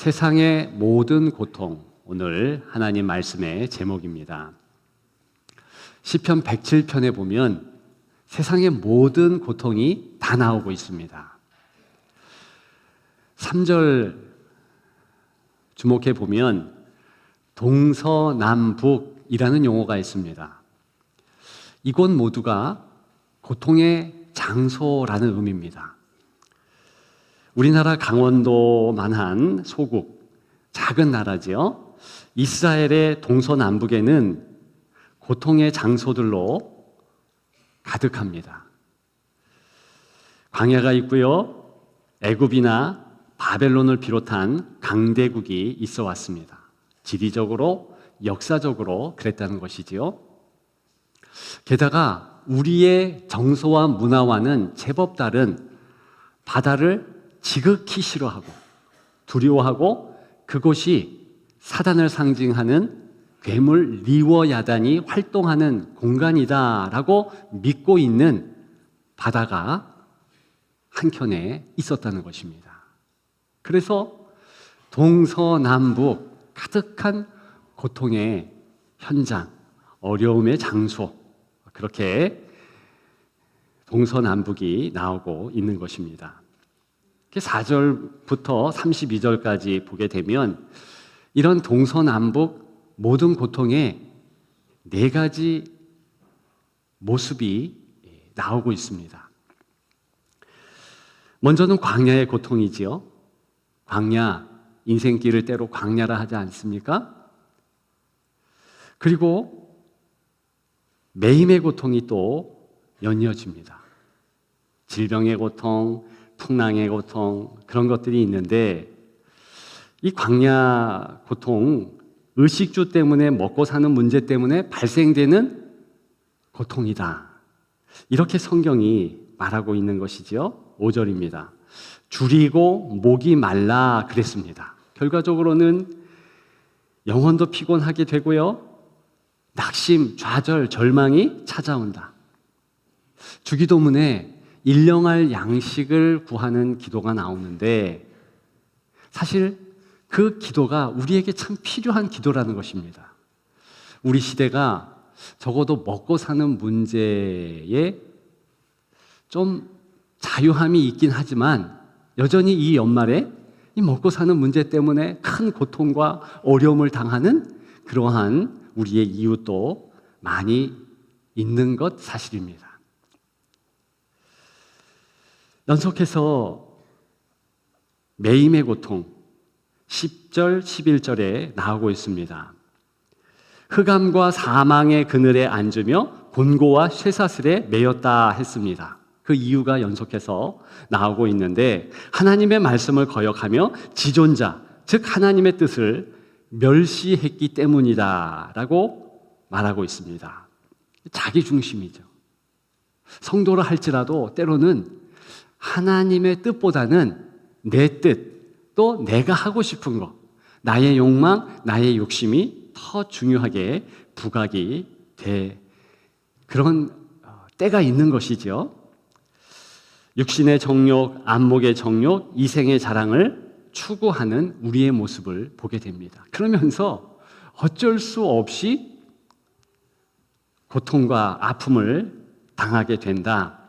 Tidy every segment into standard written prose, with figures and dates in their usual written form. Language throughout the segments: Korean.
세상의 모든 고통, 오늘 하나님 말씀의 제목입니다. 시편 107편에 보면 세상의 모든 고통이 다 나오고 있습니다. 3절 주목해 보면 동서남북이라는 용어가 있습니다. 이곳 모두가 고통의 장소라는 의미입니다. 우리나라 강원도만한 소국, 작은 나라지요. 이스라엘의 동서남북에는 고통의 장소들로 가득합니다. 광야가 있고요. 애굽이나 바벨론을 비롯한 강대국이 있어 왔습니다. 지리적으로, 역사적으로 그랬다는 것이지요. 게다가 우리의 정서와 문화와는 제법 다른 바다를 지극히 싫어하고 두려워하고 그곳이 사단을 상징하는 괴물 리워야단이 활동하는 공간이다라고 믿고 있는 바다가 한켠에 있었다는 것입니다. 그래서 동서남북 가득한 고통의 현장, 어려움의 장소, 그렇게 동서남북이 나오고 있는 것입니다. 4절부터 32절까지 보게 되면 이런 동서남북 모든 고통의 4가지 모습이 나오고 있습니다. 먼저는 광야의 고통이지요. 광야, 인생길을 때로 광야라 하지 않습니까? 그리고 매임의 고통이 또 연이어집니다. 질병의 고통, 풍랑의 고통, 그런 것들이 있는데 이 광야 고통, 의식주 때문에 먹고 사는 문제 때문에 발생되는 고통이다. 이렇게 성경이 말하고 있는 것이지요. 5절입니다. 줄이고 목이 말라 그랬습니다. 결과적으로는 영혼도 피곤하게 되고요. 낙심, 좌절, 절망이 찾아온다. 주기도문에 일용할 양식을 구하는 기도가 나오는데 사실 그 기도가 우리에게 참 필요한 기도라는 것입니다. 우리 시대가 적어도 먹고 사는 문제에 좀 자유함이 있긴 하지만 여전히 이 연말에 이 먹고 사는 문제 때문에 큰 고통과 어려움을 당하는 그러한 우리의 이웃도 많이 있는 것 사실입니다. 연속해서 매임의 고통 10절, 11절에 나오고 있습니다. 흑암과 사망의 그늘에 앉으며 곤고와 쇠사슬에 매였다 했습니다. 그 이유가 연속해서 나오고 있는데 하나님의 말씀을 거역하며 지존자, 즉 하나님의 뜻을 멸시했기 때문이다 라고 말하고 있습니다. 자기 중심이죠. 성도라 할지라도 때로는 하나님의 뜻보다는 내 뜻, 또 내가 하고 싶은 것, 나의 욕망, 나의 욕심이 더 중요하게 부각이 돼 그런 때가 있는 것이죠. 육신의 정욕, 안목의 정욕, 이생의 자랑을 추구하는 우리의 모습을 보게 됩니다. 그러면서 어쩔 수 없이 고통과 아픔을 당하게 된다.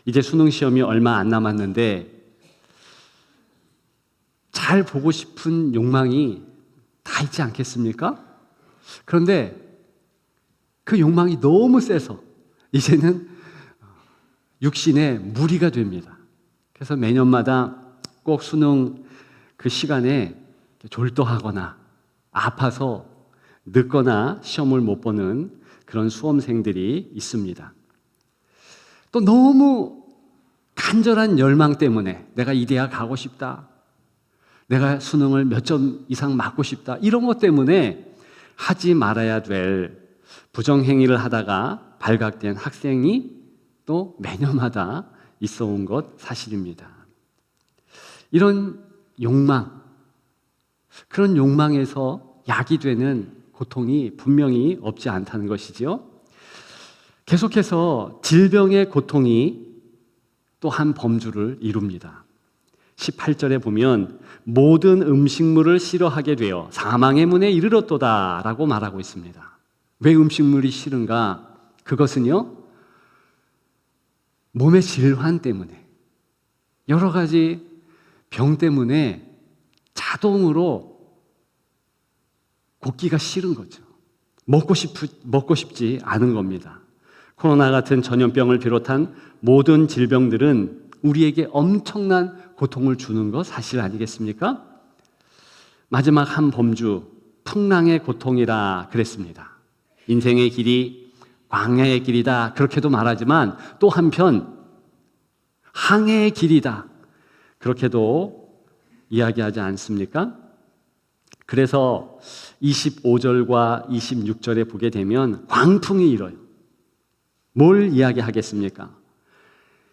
이제 수능 시험이 얼마 안 남았는데 잘 보고 싶은 욕망이 다 있지 않겠습니까? 그런데 그 욕망이 너무 세서 이제는 육신의 무리가 됩니다. 그래서 매년마다 꼭 수능 그 시간에 졸도하거나 아파서 늦거나 시험을 못 보는 그런 수험생들이 있습니다. 또 너무 간절한 열망 때문에 내가 이 대학 가고 싶다. 내가 수능을 몇 점 이상 맞고 싶다. 이런 것 때문에 하지 말아야 될 부정행위를 하다가 발각된 학생이 또 매년마다 있어 온 것 사실입니다. 이런 욕망, 그런 욕망에서 야기되는 고통이 분명히 없지 않다는 것이지요. 계속해서 질병의 고통이 또 한 범주를 이룹니다. 18절에 보면 모든 음식물을 싫어하게 되어 사망의 문에 이르렀도다 라고 말하고 있습니다. 왜 음식물이 싫은가? 그것은요, 몸의 질환 때문에, 여러 가지 병 때문에 자동으로 걷기가 싫은 거죠. 먹고 싶지 않은 겁니다. 코로나 같은 전염병을 비롯한 모든 질병들은 우리에게 엄청난 고통을 주는 거 사실 아니겠습니까? 마지막 한 범주, 풍랑의 고통이라 그랬습니다. 인생의 길이 광야의 길이다 그렇게도 말하지만 또 한편 항해의 길이다 그렇게도 이야기하지 않습니까? 그래서 25절과 26절에 보게 되면 광풍이 일어요. 뭘 이야기하겠습니까?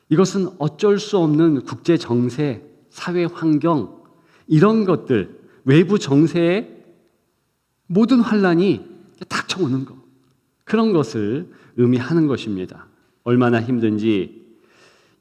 이것은 어쩔 수 없는 국제 정세, 사회 환경, 이런 것들, 외부 정세의 모든 환란이 닥쳐오는 것, 그런 것을 의미하는 것입니다. 얼마나 힘든지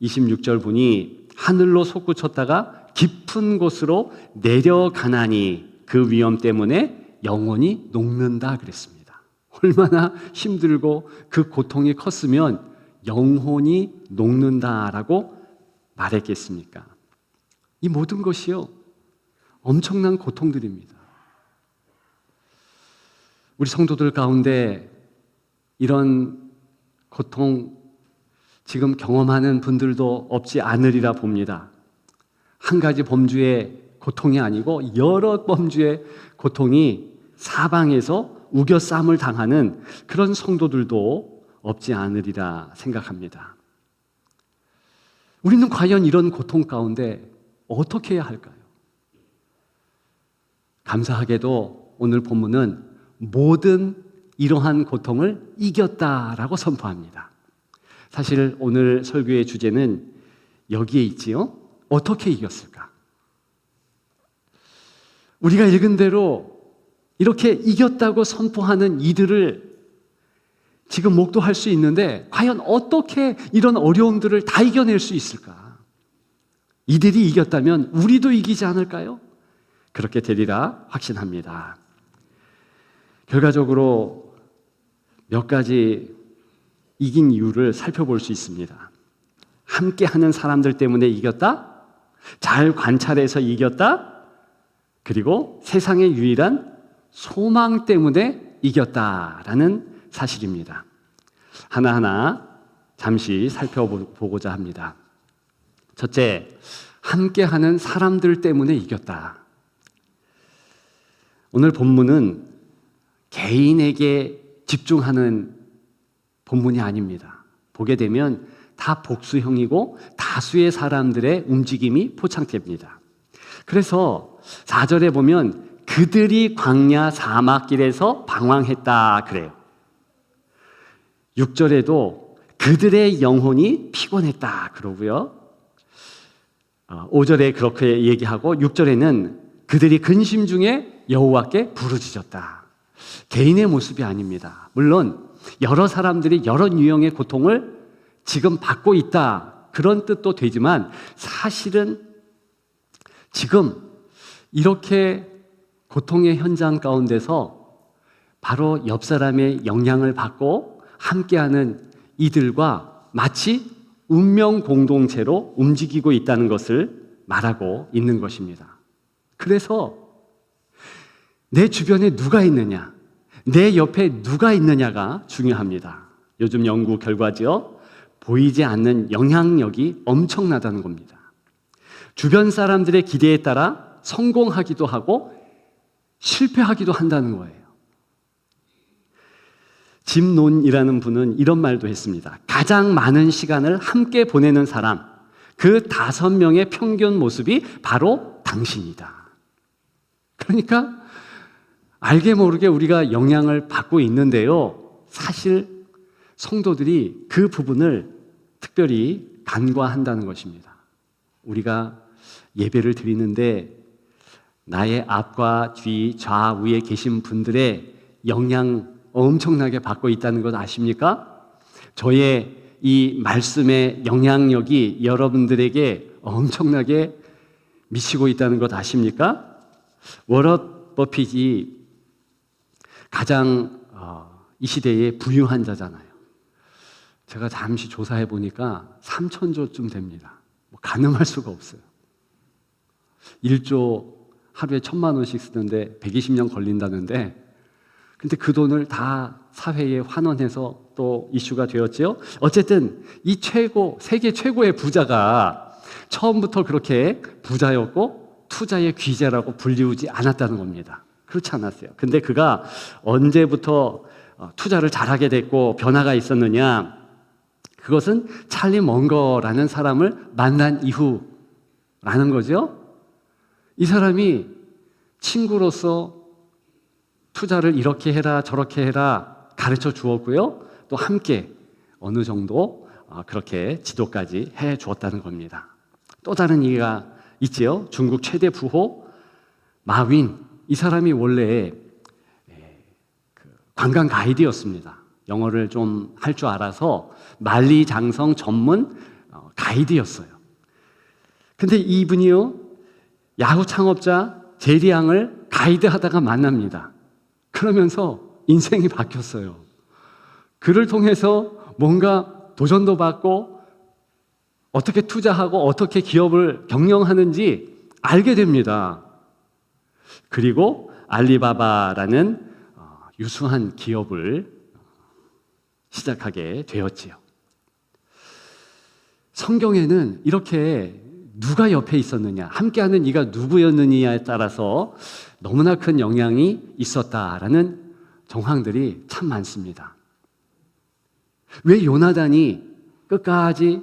26절 보니 하늘로 솟구쳤다가 깊은 곳으로 내려가나니 그 위험 때문에 영혼이 녹는다 그랬습니다. 얼마나 힘들고 그 고통이 컸으면 영혼이 녹는다라고 말했겠습니까? 이 모든 것이요, 엄청난 고통들입니다. 우리 성도들 가운데 이런 고통 지금 경험하는 분들도 없지 않으리라 봅니다. 한 가지 범주의 고통이 아니고 여러 범주의 고통이 사방에서 우겨쌈을 당하는 그런 성도들도 없지 않으리라 생각합니다. 우리는 과연 이런 고통 가운데 어떻게 해야 할까요? 감사하게도 오늘 본문은 모든 이러한 고통을 이겼다라고 선포합니다. 사실 오늘 설교의 주제는 여기에 있지요. 어떻게 이겼을까? 우리가 읽은 대로 이렇게 이겼다고 선포하는 이들을 지금 목도할 수 있는데 과연 어떻게 이런 어려움들을 다 이겨낼 수 있을까? 이들이 이겼다면 우리도 이기지 않을까요? 그렇게 되리라 확신합니다. 결과적으로 몇 가지 이긴 이유를 살펴볼 수 있습니다. 함께하는 사람들 때문에 이겼다? 잘 관찰해서 이겼다? 그리고 세상의 유일한 소망 때문에 이겼다라는 사실입니다. 하나하나 잠시 살펴보고자 합니다. 첫째, 함께하는 사람들 때문에 이겼다. 오늘 본문은 개인에게 집중하는 본문이 아닙니다. 보게 되면 다 복수형이고 다수의 사람들의 움직임이 포착됩니다. 그래서 4절에 보면 그들이 광야 사막길에서 방황했다 그래요. 6절에도 그들의 영혼이 피곤했다 그러고요. 5절에 그렇게 얘기하고 6절에는 그들이 근심 중에 여호와께 부르짖었다. 개인의 모습이 아닙니다. 물론 여러 사람들이 여러 유형의 고통을 지금 받고 있다 그런 뜻도 되지만 사실은 지금 이렇게 고통의 현장 가운데서 바로 옆 사람의 영향을 받고 함께하는 이들과 마치 운명 공동체로 움직이고 있다는 것을 말하고 있는 것입니다. 그래서 내 주변에 누가 있느냐, 내 옆에 누가 있느냐가 중요합니다. 요즘 연구 결과지요. 보이지 않는 영향력이 엄청나다는 겁니다. 주변 사람들의 기대에 따라 성공하기도 하고 실패하기도 한다는 거예요. 짐 논이라는 분은 이런 말도 했습니다. 가장 많은 시간을 함께 보내는 사람, 그 5명의 평균 모습이 바로 당신이다. 그러니까 알게 모르게 우리가 영향을 받고 있는데요. 사실 성도들이 그 부분을 특별히 간과한다는 것입니다. 우리가 예배를 드리는데 나의 앞과 뒤, 좌우에 계신 분들의 영향 엄청나게 받고 있다는 것 아십니까? 저의 이 말씀의 영향력이 여러분들에게 엄청나게 미치고 있다는 것 아십니까? 워런 버핏이 가장 이 시대의 부유한 자잖아요. 제가 잠시 조사해 보니까 3,000조쯤 됩니다. 가늠할 수가 없어요. 1조 하루에 1,000만 원씩 쓰는데 120년 걸린다는데, 근데 그 돈을 다 사회에 환원해서 또 이슈가 되었지요. 어쨌든 이 세계 최고의 부자가 처음부터 그렇게 부자였고 투자의 귀재라고 불리우지 않았다는 겁니다. 그렇지 않았어요. 근데 그가 언제부터 투자를 잘하게 됐고 변화가 있었느냐? 그것은 찰리 먼거라는 사람을 만난 이후라는 거죠. 이 사람이 친구로서 투자를 이렇게 해라 저렇게 해라 가르쳐 주었고요. 또 함께 어느 정도 그렇게 지도까지 해 주었다는 겁니다. 또 다른 얘기가 있지요. 중국 최대 부호 마윈, 이 사람이 원래 관광 가이드였습니다. 영어를 좀 할 줄 알아서 만리장성 전문 가이드였어요. 근데 이분이요, 야후 창업자 제리앙을 가이드하다가 만납니다. 그러면서 인생이 바뀌었어요. 그를 통해서 뭔가 도전도 받고 어떻게 투자하고 어떻게 기업을 경영하는지 알게 됩니다. 그리고 알리바바라는 유수한 기업을 시작하게 되었지요. 성경에는 이렇게 누가 옆에 있었느냐, 함께하는 이가 누구였느냐에 따라서 너무나 큰 영향이 있었다라는 정황들이 참 많습니다. 왜 요나단이 끝까지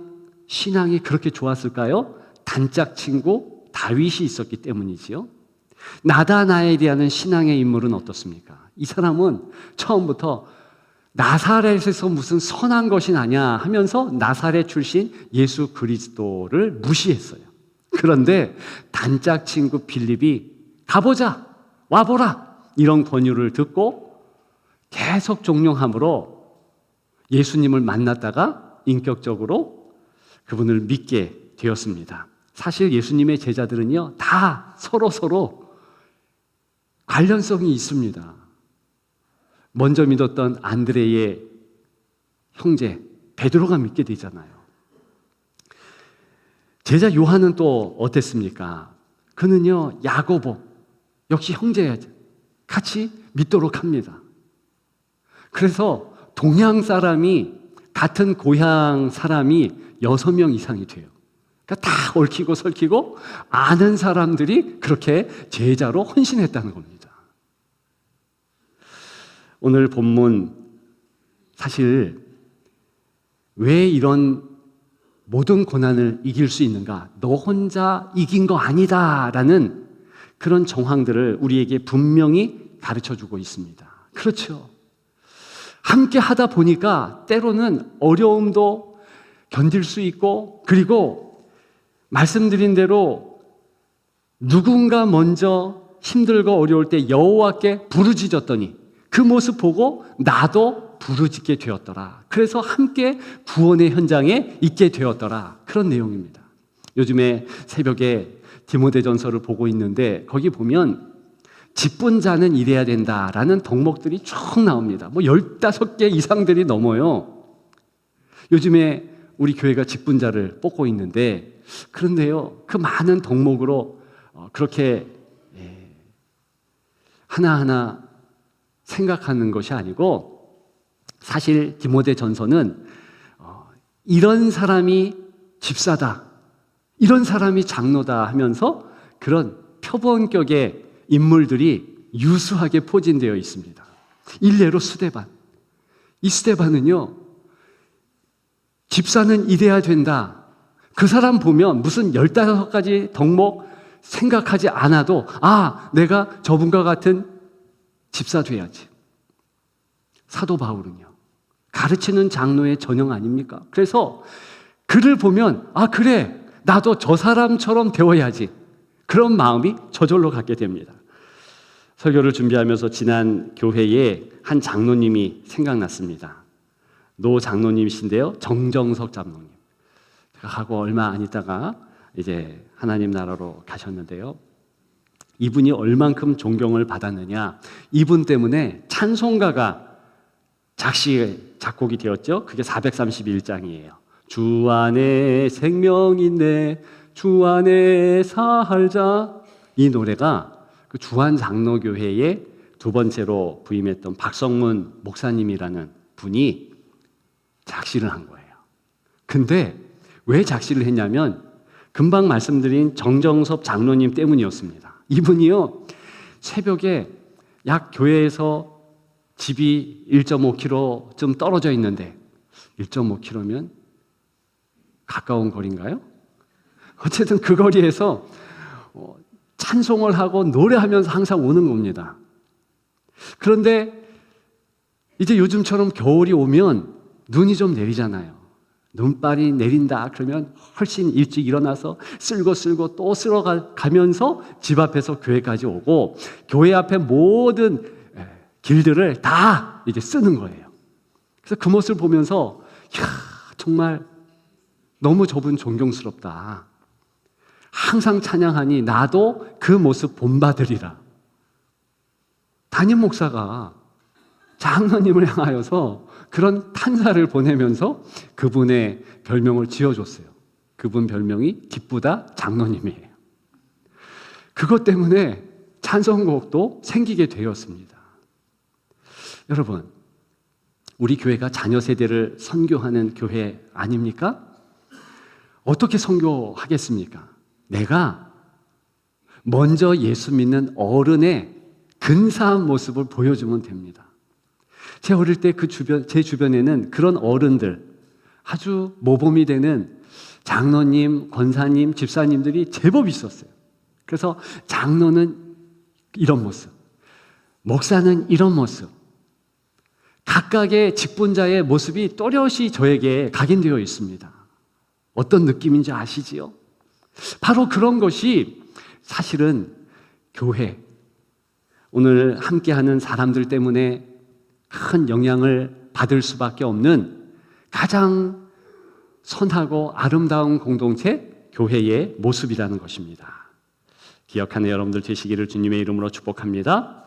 신앙이 그렇게 좋았을까요? 단짝 친구 다윗이 있었기 때문이지요. 나다나엘이라는 신앙의 인물은 어떻습니까? 이 사람은 처음부터 나사렛에서 무슨 선한 것이 나냐 하면서 나사렛 출신 예수 그리스도를 무시했어요. 그런데 단짝 친구 빌립이 가보자, 와보라 이런 권유를 듣고 계속 종용함으로 예수님을 만났다가 인격적으로 그분을 믿게 되었습니다. 사실 예수님의 제자들은요, 다 서로 관련성이 있습니다. 먼저 믿었던 안드레의 형제 베드로가 믿게 되잖아요. 제자 요한은 또 어땠습니까? 그는요, 야고보 역시 형제 같이 믿도록 합니다. 그래서 동양 사람이, 같은 고향 사람이 6명 이상이 돼요. 그러니까 다 얽히고 설키고 아는 사람들이 그렇게 제자로 헌신했다는 겁니다. 오늘 본문, 사실 왜 이런 모든 고난을 이길 수 있는가? 너 혼자 이긴 거 아니다라는 그런 정황들을 우리에게 분명히 가르쳐주고 있습니다. 그렇죠. 함께 하다 보니까 때로는 어려움도 견딜 수 있고, 그리고 말씀드린 대로 누군가 먼저 힘들고 어려울 때 여호와께 부르짖었더니 그 모습 보고 나도 부르짖게 되었더라. 그래서 함께 구원의 현장에 있게 되었더라. 그런 내용입니다. 요즘에 새벽에 디모데전서를 보고 있는데 거기 보면 직분자는 이래야 된다라는 덕목들이 쭉 나옵니다. 15개 이상들이 넘어요. 요즘에 우리 교회가 직분자를 뽑고 있는데, 그런데요, 그 많은 덕목으로 그렇게 하나하나 생각하는 것이 아니고, 사실 디모데전서는 이런 사람이 집사다, 이런 사람이 장로다 하면서 그런 표본격의 인물들이 유수하게 포진되어 있습니다. 일례로 스데반. 이 스데반은요, 집사는 이래야 된다. 그 사람 보면 무슨 15가지 덕목 생각하지 않아도 내가 저분과 같은 집사 돼야지. 사도 바울은요, 가르치는 장로의 전형 아닙니까? 그래서 그를 보면 그래, 나도 저 사람처럼 되어야지. 그런 마음이 저절로 갖게 됩니다. 설교를 준비하면서 지난 교회에 한 장로님이 생각났습니다. 노 장로님이신데요, 정정석 장로님. 제가 하고 얼마 안 있다가 이제 하나님 나라로 가셨는데요. 이분이 얼만큼 존경을 받았느냐, 이분 때문에 찬송가가 작곡이 되었죠. 그게 431장이에요. 주 안에 생명 있네, 주 안에 살자. 이 노래가 그 주한 장로교회의 두 번째로 부임했던 박성문 목사님이라는 분이 작시를 한 거예요. 근데 왜 작시를 했냐면 금방 말씀드린 정정섭 장로님 때문이었습니다. 이분이요, 새벽에 약 교회에서 집이 1.5km쯤 떨어져 있는데, 1.5km면 가까운 거리인가요? 어쨌든 그 거리에서 찬송을 하고 노래하면서 항상 오는 겁니다. 그런데 이제 요즘처럼 겨울이 오면 눈이 좀 내리잖아요. 눈발이 내린다 그러면 훨씬 일찍 일어나서 쓸고 또 쓸어가면서 집 앞에서 교회까지 오고, 교회 앞에 모든 길들을 다 이제 쓰는 거예요. 그래서 그 모습을 보면서 정말 너무 저분 존경스럽다. 항상 찬양하니 나도 그 모습 본받으리라. 담임 목사가 장로님을 향하여서 그런 탄사를 보내면서 그분의 별명을 지어줬어요. 그분 별명이 기쁘다 장로님이에요. 그것 때문에 찬송곡도 생기게 되었습니다. 여러분, 우리 교회가 자녀 세대를 선교하는 교회 아닙니까? 어떻게 선교하겠습니까? 내가 먼저 예수 믿는 어른의 근사한 모습을 보여주면 됩니다. 제 어릴 때 제 주변에는 그런 어른들, 아주 모범이 되는 장로님, 권사님, 집사님들이 제법 있었어요. 그래서 장로는 이런 모습, 목사는 이런 모습, 각각의 직분자의 모습이 또렷이 저에게 각인되어 있습니다. 어떤 느낌인지 아시지요? 바로 그런 것이 사실은 교회, 오늘 함께하는 사람들 때문에 큰 영향을 받을 수밖에 없는 가장 선하고 아름다운 공동체, 교회의 모습이라는 것입니다. 기억하는 여러분들 되시기를 주님의 이름으로 축복합니다.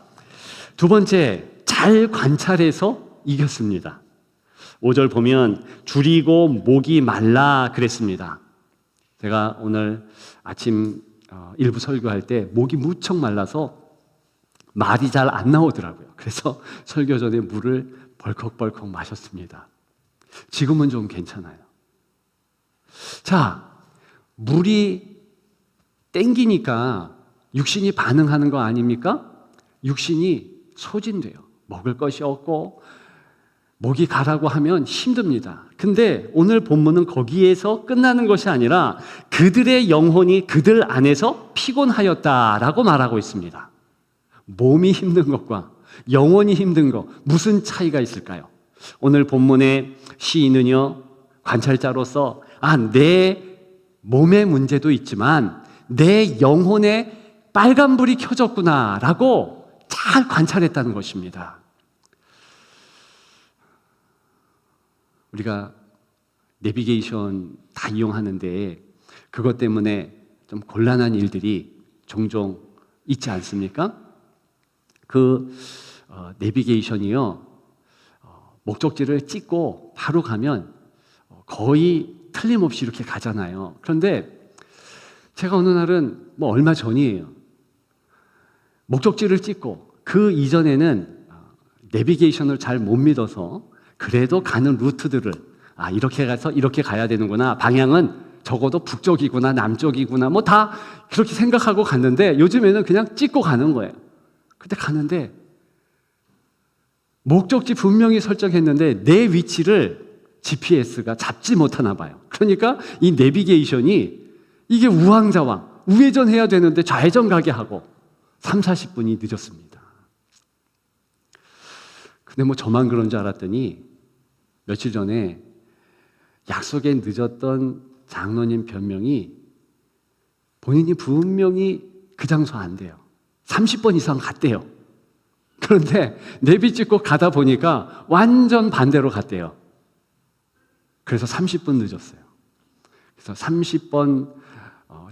두 번째, 잘 관찰해서 이겼습니다. 5절 보면 줄이고 목이 말라 그랬습니다. 제가 오늘 아침 일부 설교할 때 목이 무척 말라서 말이 잘 안 나오더라고요. 그래서 설교 전에 물을 벌컥벌컥 마셨습니다. 지금은 좀 괜찮아요. 자, 물이 땡기니까 육신이 반응하는 거 아닙니까? 육신이 소진돼요. 먹을 것이 없고 목이 가라고 하면 힘듭니다. 근데 오늘 본문은 거기에서 끝나는 것이 아니라 그들의 영혼이 그들 안에서 피곤하였다라고 말하고 있습니다. 몸이 힘든 것과 영혼이 힘든 것, 무슨 차이가 있을까요? 오늘 본문의 시인은요, 관찰자로서 내 몸의 문제도 있지만 내 영혼에 빨간불이 켜졌구나라고 잘 관찰했다는 것입니다. 우리가 내비게이션 다 이용하는데 그것 때문에 좀 곤란한 일들이 종종 있지 않습니까? 그 내비게이션이요, 목적지를 찍고 바로 가면 거의 틀림없이 이렇게 가잖아요. 그런데 제가 어느 날은 얼마 전이에요. 목적지를 찍고 그 이전에는 내비게이션을 잘 못 믿어서 그래도 가는 루트들을 이렇게 가서 이렇게 가야 되는구나, 방향은 적어도 북쪽이구나 남쪽이구나 다 그렇게 생각하고 갔는데 요즘에는 그냥 찍고 가는 거예요. 그때 가는데 목적지 분명히 설정했는데 내 위치를 GPS가 잡지 못하나 봐요. 그러니까 이 내비게이션이 이게 우왕좌왕 우회전해야 되는데 좌회전 가게 하고 30-40분이 늦었습니다. 근데 저만 그런 줄 알았더니 며칠 전에 약속에 늦었던 장로님 변명이 본인이 분명히 그 장소 안 돼요. 30번 이상 갔대요. 그런데 내비 찍고 가다 보니까 완전 반대로 갔대요. 그래서 30분 늦었어요. 그래서 30번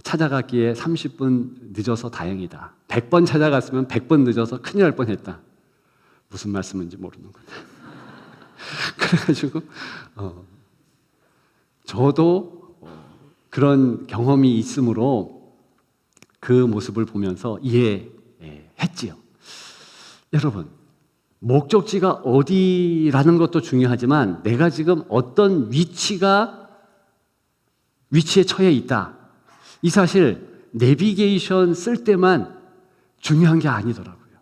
찾아갔기에 30분 늦어서 다행이다. 100번 찾아갔으면 100번 늦어서 큰일 날 뻔했다. 무슨 말씀인지 모르는구나. 그래가지고 저도 그런 경험이 있으므로 그 모습을 보면서 이해했지요. 여러분, 목적지가 어디라는 것도 중요하지만 내가 지금 어떤 위치에 처해 있다. 이 사실 내비게이션 쓸 때만 중요한 게 아니더라고요.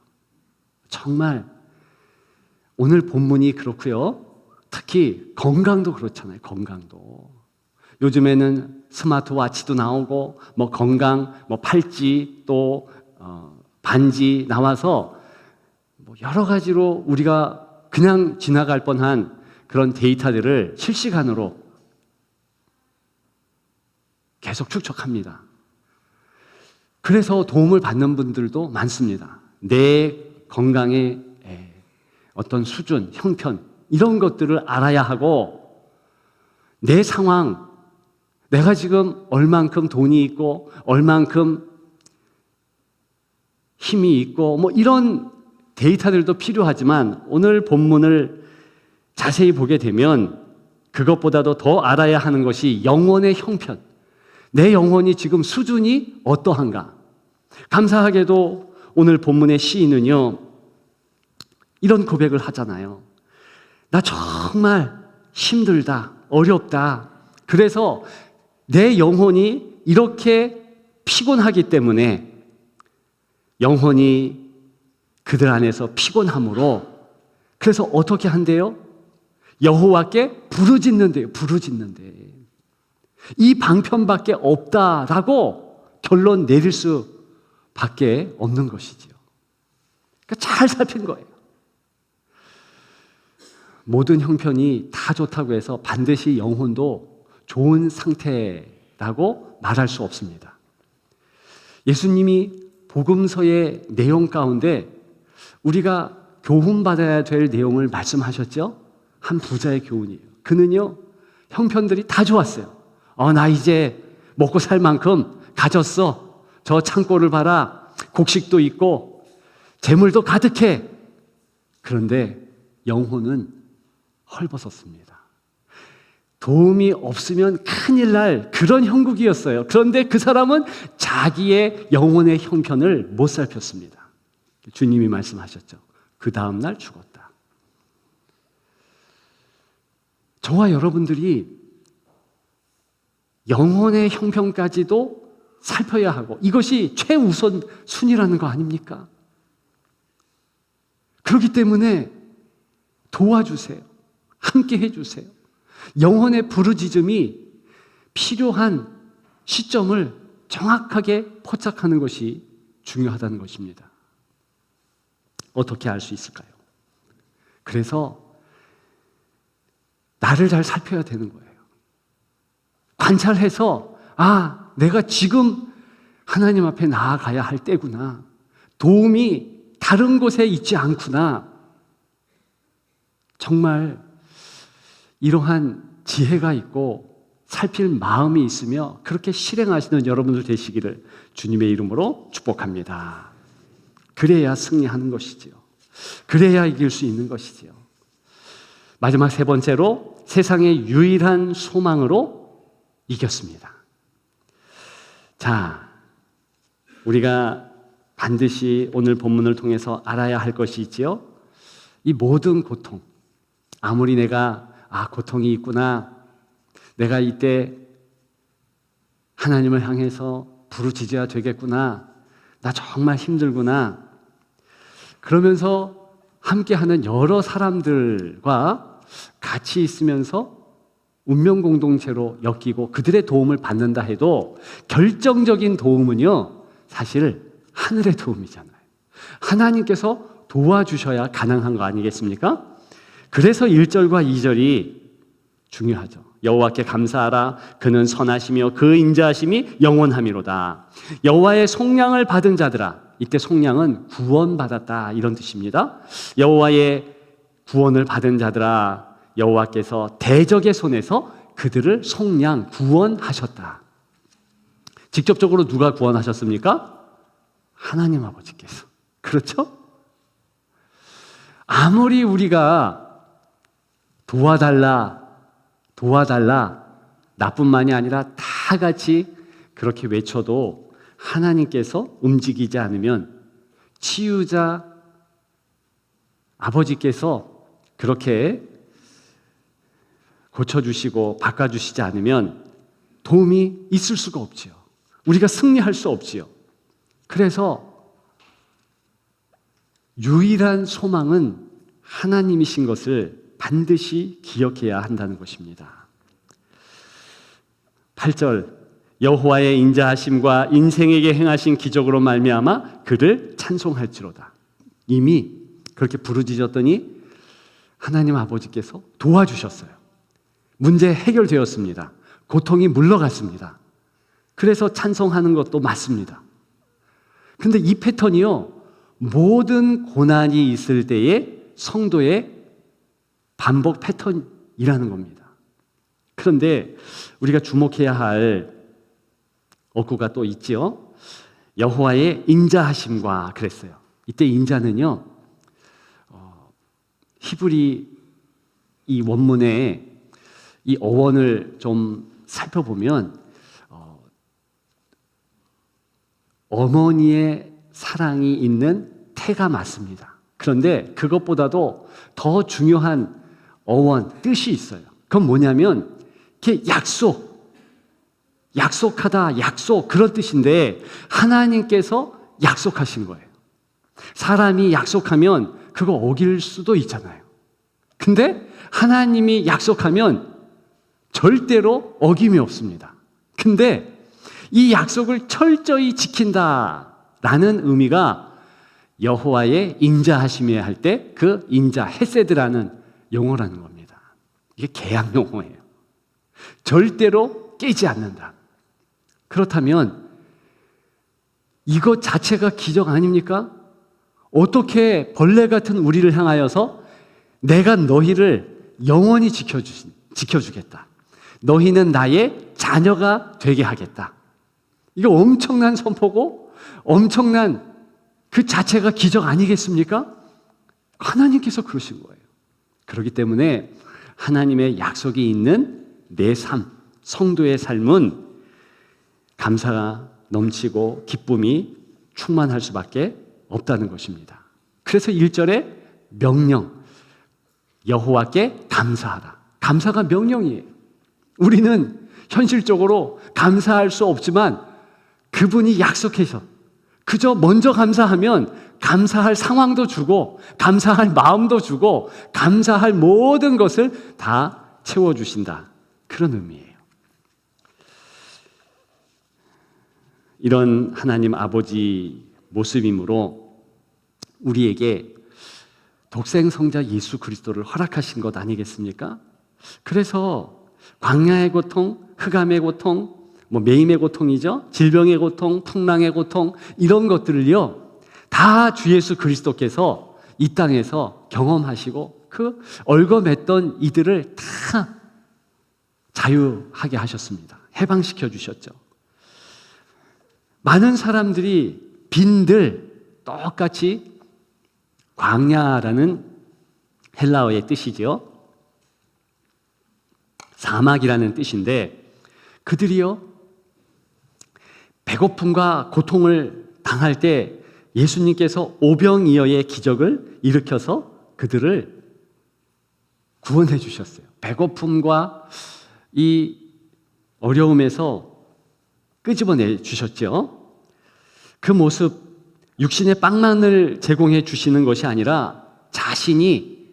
정말 오늘 본문이 그렇고요. 특히 건강도 그렇잖아요. 건강도. 요즘에는 스마트워치도 나오고 뭐 건강, 뭐 팔찌 또 반지 나와서 뭐 여러 가지로 우리가 그냥 지나갈 뻔한 그런 데이터들을 실시간으로 계속 축적합니다. 그래서 도움을 받는 분들도 많습니다. 내 건강의 어떤 수준, 형편 이런 것들을 알아야 하고 내 상황, 내가 지금 얼만큼 돈이 있고 얼만큼 힘이 있고 뭐 이런 데이터들도 필요하지만 오늘 본문을 자세히 보게 되면 그것보다도 더 알아야 하는 것이 영혼의 형편, 내 영혼이 지금 수준이 어떠한가. 감사하게도 오늘 본문의 시인은요 이런 고백을 하잖아요. 나 정말 힘들다, 어렵다. 그래서 내 영혼이 이렇게 피곤하기 때문에 영혼이 그들 안에서 피곤함으로 그래서 어떻게 한대요? 여호와께 부르짖는데요. 부르짖는데 이 방편밖에 없다라고 결론 내릴 수밖에 없는 것이지요. 그러니까 잘 살핀 거예요. 모든 형편이 다 좋다고 해서 반드시 영혼도 좋은 상태라고 말할 수 없습니다. 예수님이 복음서의 내용 가운데 우리가 교훈받아야 될 내용을 말씀하셨죠? 한 부자의 교훈이에요. 그는요, 형편들이 다 좋았어요. 나 이제 먹고 살 만큼 가졌어. 저 창고를 봐라. 곡식도 있고 재물도 가득해. 그런데 영혼은 헐벗었습니다. 도움이 없으면 큰일 날 그런 형국이었어요. 그런데 그 사람은 자기의 영혼의 형편을 못 살폈습니다. 주님이 말씀하셨죠. 그 다음 날 죽었다. 저와 여러분들이 영혼의 형편까지도 살펴야 하고 이것이 최우선 순위라는 거 아닙니까? 그렇기 때문에 도와주세요. 함께 해주세요. 영혼의 부르짖음이 필요한 시점을 정확하게 포착하는 것이 중요하다는 것입니다. 어떻게 알 수 있을까요? 그래서 나를 잘 살펴야 되는 거예요. 관찰해서 내가 지금 하나님 앞에 나아가야 할 때구나. 도움이 다른 곳에 있지 않구나. 정말 이러한 지혜가 있고 살필 마음이 있으며 그렇게 실행하시는 여러분들 되시기를 주님의 이름으로 축복합니다. 그래야 승리하는 것이지요. 그래야 이길 수 있는 것이지요. 마지막 세 번째로 세상의 유일한 소망으로 이겼습니다. 자, 우리가 반드시 오늘 본문을 통해서 알아야 할 것이 있지요. 이 모든 고통, 아무리 내가 고통이 있구나, 내가 이때 하나님을 향해서 부르짖어야 되겠구나, 나 정말 힘들구나, 그러면서 함께하는 여러 사람들과 같이 있으면서 운명 공동체로 엮이고 그들의 도움을 받는다 해도 결정적인 도움은요, 사실 하늘의 도움이잖아요. 하나님께서 도와주셔야 가능한 거 아니겠습니까? 그래서 1절과 2절이 중요하죠. 여호와께 감사하라. 그는 선하시며 그 인자하심이 영원하미로다. 여호와의 속량을 받은 자들아. 이때 속량은 구원받았다 이런 뜻입니다. 여호와의 구원을 받은 자들아, 여호와께서 대적의 손에서 그들을 속량, 구원하셨다. 직접적으로 누가 구원하셨습니까? 하나님 아버지께서. 그렇죠? 아무리 우리가 도와달라 나뿐만이 아니라 다 같이 그렇게 외쳐도 하나님께서 움직이지 않으면, 치유자 아버지께서 그렇게 고쳐주시고 바꿔주시지 않으면 도움이 있을 수가 없지요. 우리가 승리할 수 없지요. 그래서 유일한 소망은 하나님이신 것을 반드시 기억해야 한다는 것입니다. 8절, 여호와의 인자하심과 인생에게 행하신 기적으로 말미암아 그를 찬송할지로다. 이미 그렇게 부르짖었더니 하나님 아버지께서 도와주셨어요. 문제 해결되었습니다. 고통이 물러갔습니다. 그래서 찬송하는 것도 맞습니다. 근데 이 패턴이요, 모든 고난이 있을 때의 성도의 반복 패턴이라는 겁니다. 그런데 우리가 주목해야 할 어구가 또 있지요. 여호와의 인자하심과 그랬어요. 이때 인자는요, 히브리 이 원문의 이 어원을 좀 살펴보면 어머니의 사랑이 있는 태가 맞습니다. 그런데 그것보다도 더 중요한 어원, 뜻이 있어요. 그건 뭐냐면 이게 약속하다, 약속, 그런 뜻인데 하나님께서 약속하신 거예요. 사람이 약속하면 그거 어길 수도 있잖아요. 근데 하나님이 약속하면 절대로 어김이 없습니다. 근데 이 약속을 철저히 지킨다라는 의미가 여호와의 인자하심이야 할 때 그 인자, 헤세드라는 용어라는 겁니다. 이게 계약 용어예요. 절대로 깨지 않는다. 그렇다면 이것 자체가 기적 아닙니까? 어떻게 벌레 같은 우리를 향하여서 내가 너희를 영원히 지켜주겠다. 너희는 나의 자녀가 되게 하겠다. 이거 엄청난 선포고 엄청난 그 자체가 기적 아니겠습니까? 하나님께서 그러신 거예요. 그렇기 때문에 하나님의 약속이 있는 내 삶, 성도의 삶은 감사가 넘치고 기쁨이 충만할 수밖에 없다는 것입니다. 그래서 1절에 명령, 여호와께 감사하라. 감사가 명령이에요. 우리는 현실적으로 감사할 수 없지만 그분이 약속해서 그저 먼저 감사하면 감사할 상황도 주고 감사할 마음도 주고 감사할 모든 것을 다 채워주신다. 그런 의미예요. 이런 하나님 아버지 모습이므로 우리에게 독생 성자 예수 그리스도를 허락하신 것 아니겠습니까? 그래서 광야의 고통, 흑암의 고통, 매임의 고통이죠. 질병의 고통, 풍랑의 고통, 이런 것들을요 다 주 예수 그리스도께서 이 땅에서 경험하시고 그 얽어맸던 이들을 다 자유하게 하셨습니다. 해방시켜 주셨죠. 많은 사람들이 빈들, 똑같이 광야라는 헬라어의 뜻이죠. 사막이라는 뜻인데 그들이요 배고픔과 고통을 당할 때 예수님께서 오병이어의 기적을 일으켜서 그들을 구원해 주셨어요. 배고픔과 이 어려움에서 끄집어내 주셨죠. 그 모습, 육신의 빵만을 제공해 주시는 것이 아니라 자신이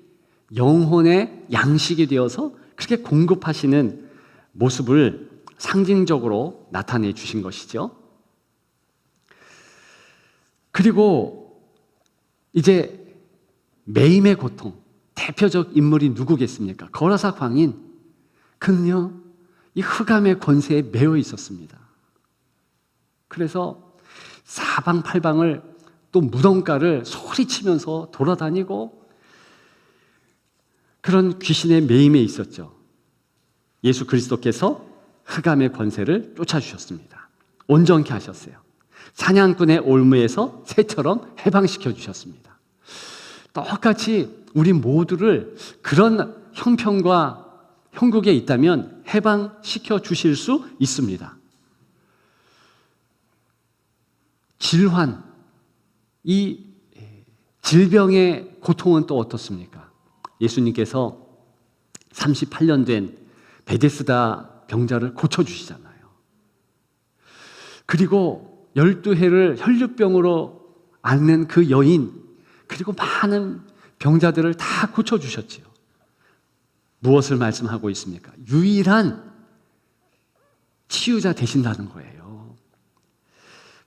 영혼의 양식이 되어서 그렇게 공급하시는 모습을 상징적으로 나타내 주신 것이죠. 그리고 이제 매임의 고통, 대표적 인물이 누구겠습니까? 거라사 광인. 그는요, 이 흑암의 권세에 매여 있었습니다. 그래서 사방팔방을 또 무덤가를 소리치면서 돌아다니고 그런 귀신의 매임에 있었죠. 예수 그리스도께서 흑암의 권세를 쫓아주셨습니다. 온전케 하셨어요. 사냥꾼의 올무에서 새처럼 해방시켜 주셨습니다. 똑같이 우리 모두를 그런 형편과 형국에 있다면 해방시켜 주실 수 있습니다. 질환, 이 질병의 고통은 또 어떻습니까? 예수님께서 38년 된 베데스다 병자를 고쳐주시잖아요. 그리고 12해를 혈류병으로 앓는 그 여인, 그리고 많은 병자들을 다 고쳐주셨지요. 무엇을 말씀하고 있습니까? 유일한 치유자 되신다는 거예요.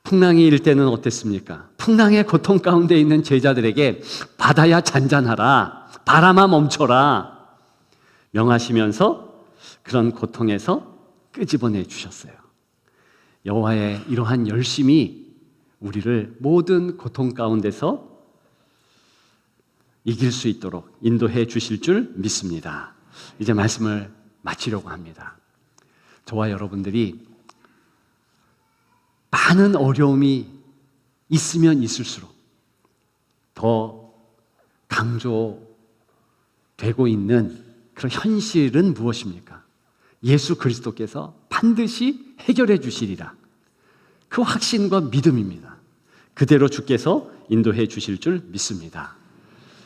풍랑이 일 때는 어땠습니까? 풍랑의 고통 가운데 있는 제자들에게 바다야 잔잔하라, 바람아 멈춰라 명하시면서 그런 고통에서 끄집어내 주셨어요. 여호와의 이러한 열심이 우리를 모든 고통 가운데서 이길 수 있도록 인도해 주실 줄 믿습니다. 이제 말씀을 마치려고 합니다. 저와 여러분들이 많은 어려움이 있으면 있을수록 더 강조되고 있는 그런 현실은 무엇입니까? 예수 그리스도께서 반드시 해결해 주시리라. 그 확신과 믿음입니다. 그대로 주께서 인도해 주실 줄 믿습니다.